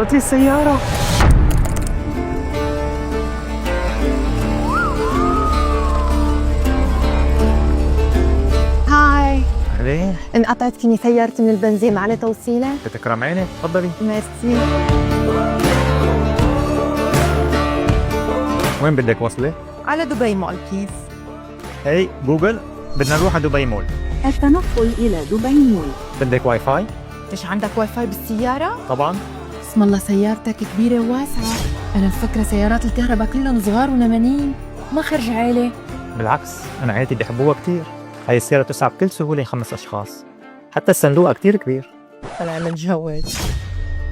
صارت لي السيارة. هاي، أهلين، انقطعت فيني سيارتي من البنزين، معلي توصيلة؟ بتكرم عينك، تفضلي. ميرسي. وين بدك وصلة؟ على دبي مول بليز. هي جوجل، بدنا نروح على دبي مول. التنقل إلى دبي مول. بدك واي فاي؟ ليش عندك واي فاي بالسيارة؟ طبعا. اسم الله سيارتك كبيرة وواسعة. أنا مفكرة سيارات الكهرباء كلهم صغار ونمانين، ما خرج عيلة. بالعكس، أنا عيلتي بيحبوها كتير. هاي السيارة بتسع بكل سهولة 5 أشخاص. حتى الصندوق كتير كبير. طلع متجوز.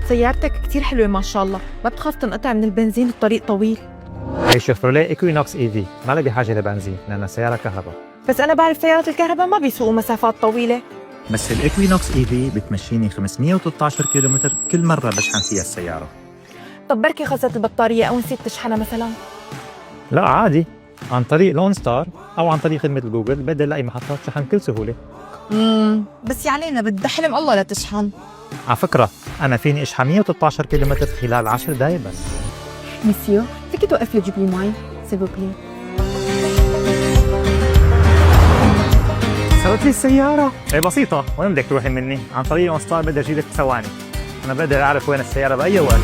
سيارتك كتير حلوة ما شاء الله، ما بتخاف تنقطع من البنزين، الطريق طويل. هي شيفروليه إيكوينوكس إي في، ما لها بحاجة لبنزين لأنها سيارة كهرباء. بس أنا بعرف سيارات الكهرباء ما بيسوقوا مسافات طويلة. بس الإيكوينوكس إي في بتمشيني 513 كيلومتر كل مرة بشحن فيها السيارة. طب بركي خلصت البطارية أو نسيت تشحنها مثلا؟ لا عادي، عن طريق لون ستار أو عن طريق خدمة جوجل بدل لاقي محطات شحن بكل سهولة. بس علينا بدي حلم الله لا تشحن. على فكرة أنا فيني أشحن 113 كيلومتر خلال 10 دقايق بس. مسيو، فيك توقف لي تجيب لي مي؟ سيبوكلي. صارت لي السيارة. ايه بسيطة، وين بدك تروحي مني؟ عن طريق لون ستار بقدر أجيلك بثواني. أنا بقدر أعرف وين السيارة بأي وقت.